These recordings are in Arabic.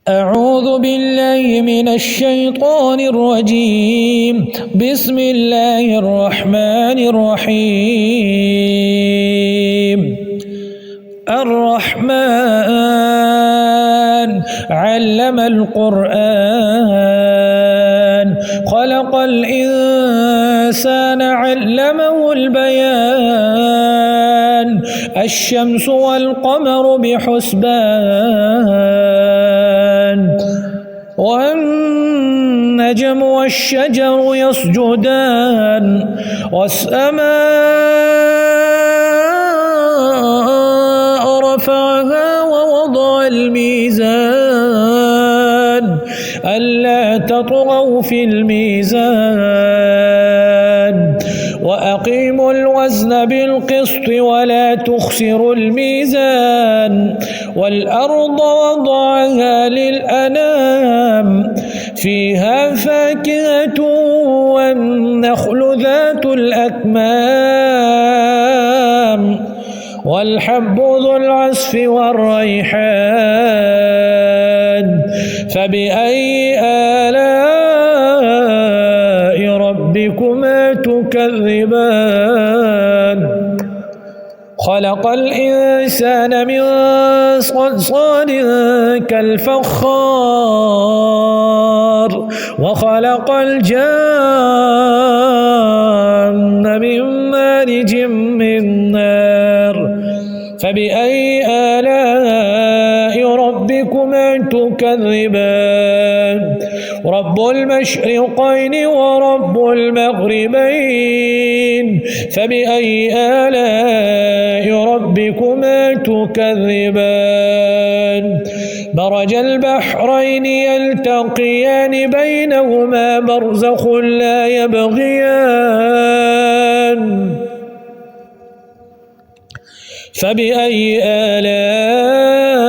أعوذ بالله من الشيطان الرجيم. بسم الله الرحمن الرحيم. الرحمن علم القرآن خلق الإنسان علمه البيان الشمس والقمر بحسبان والنجم والشجر يسجدان والسماء رفعها ووضع الميزان ألا تطغوا في الميزان وأقيموا الوزن بالقسط ولا تخسروا الميزان والأرض وضعها للأنام فيها فاكهة والنخل ذات الأكمام والحب ذو العصف والريحان فبأي آلاء ربكما تكذبان خلق الإنسان من صلصال كالفخار وخلق الجان من مارج من نار فبأي آلاء ربكما تكذبان رب المشرقين ورب المغربين فبأي آلاء ربكما تكذبان مرج البحرين يلتقيان بينهما برزخ لا يبغيان فبأي آلاء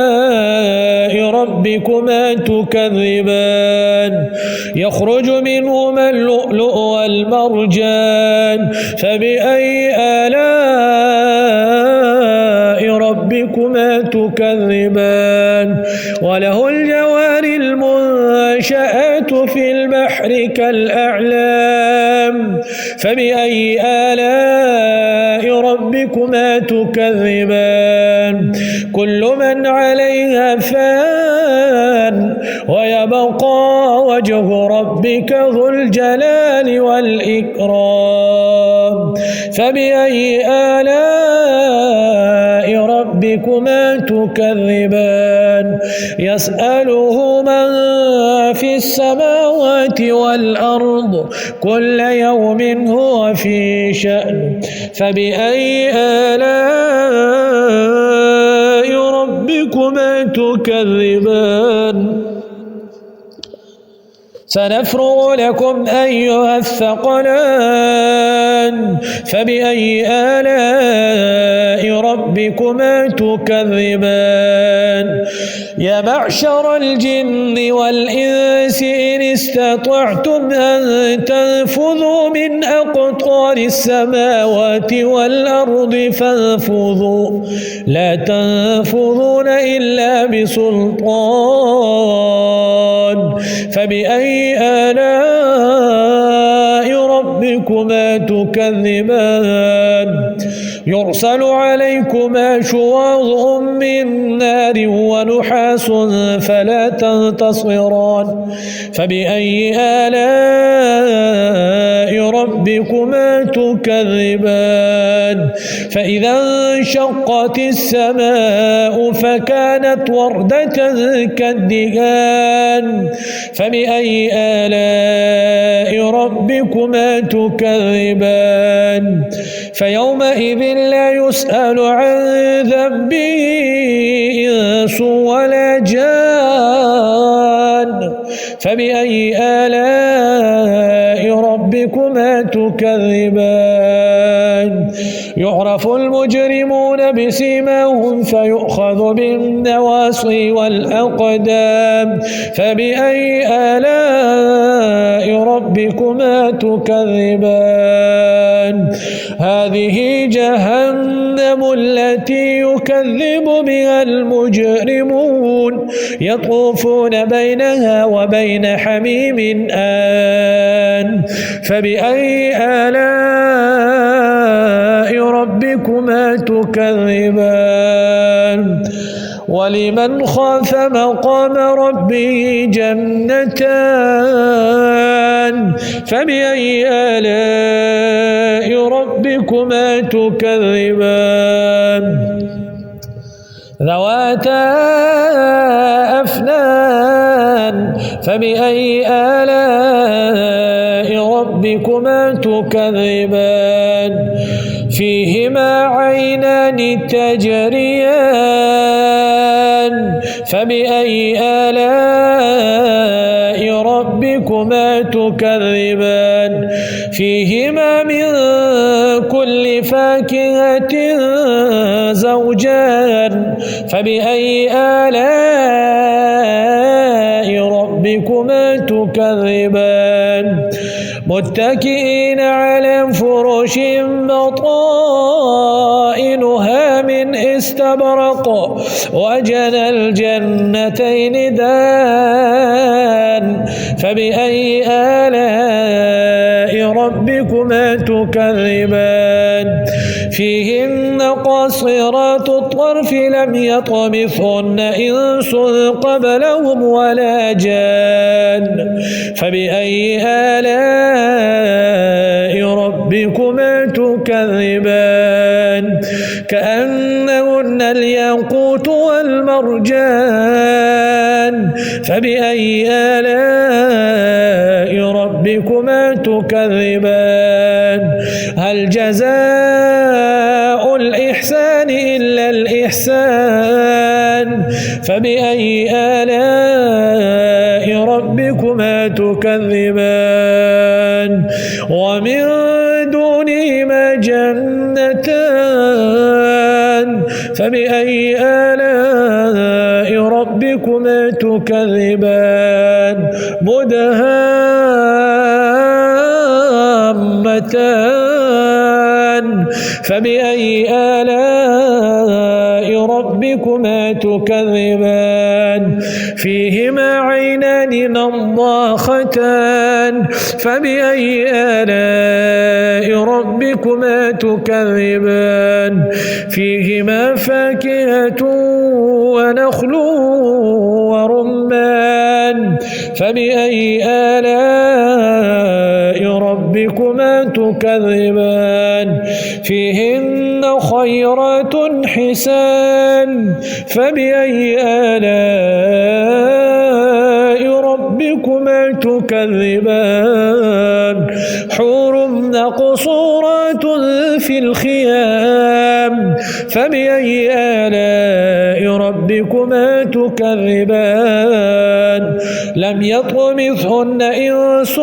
ربكما تكذبان يخرج منهما اللؤلؤ والمرجان فبأي آلاء ربكما تكذبان وله الجوار المنشآت في البحر كالأعلام فبأي آلاء ربكما تكذبان كل من عليها فان ويبقى وجه ربك ذو الجلال والإكرام فبأي آلاء ربكما تكذبان يسأله من في السماوات والأرض كل يوم هو في شأن فبأي آلاء ربكما تكذبان سنفرغ لكم أيها الثقلان فبأي آلاء ربكما تكذبان يا معشر الجن والإنس إن استطعتم أن تنفذوا من أقطار السماوات والأرض فانفذوا لا تنفذون إلا بسلطان فبأي آلاء ربكما تكذبان يرسل عليكما شواظ من نار ونحاس فلا تنتصران فبأي آلاء ربكما تكذبان فإذا انشقت السماء فكانت وردة كالدهان فبأي آلاء ربكما تكذبان فيومئذ لا يسأل عن ذنبه إنس ولا جان فبأي آلاء ربكما تكذبان يعرف يعرف المجرمون بسيماهم فيؤخذ بالنواصي والأقدام فبأي آلاء ربكما تكذبان هذه جهنم التي يكذب بها المجرمون يطوفون بينها وبين حميم آن فبأي آلاء ربكما تكذبان ولمن خاف مقام ربه جنتان فبأي آلاء ربكما تكذبان ذواتا أفنان فبأي آلاء ربكما تكذبان فيهما عينان تجريان فبأي آلاء ربكما تكذبان فيهما من كل فاكهة زوجان فبأي آلاء ربكما تكذبان متكئين على فرش بطائنها من استبرق وجنى الجنتين دان فبأي آلاء ربكما تكذبان فيهن قاصرات الطرف لم يطمثهن إنس قبلهم ولا جان فبأي آلاء ربكما تكذبان كأنهن الياقوت والمرجان فبأي آلاء ربكما تكذبان هل جزاء الإحسان إلا الإحسان فبأي آلاء ربكما تكذبان ومن دونهما جنتان فبأي آلاء ربكما تكذبان مدهامتان فبأي آلاء ربكما تكذبان فيهما عينان نضاختان فبأي آلاء ربكما تكذبان فيهما فاكهة ونخل ورمان فبأي آلاء ربكما تكذبان فيهن خيرات حسان فبأي آلاء ربكما تكذبان حور مقصورات في الخيام فبأي آلاء ربكما تكذبان لم يطمثهن إنس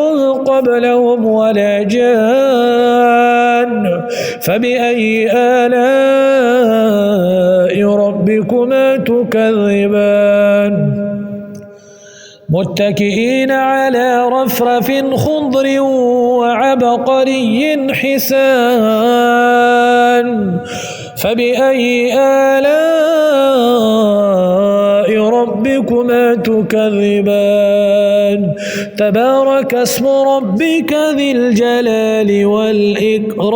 قبلهم ولا جان فبأي آلاء ربكما تكذبان متكئين على رفرف خضر وعبقري حسان فبأي آلاء ربكما تكذبان تبارك اسم ربك ذي الجلال والإكرام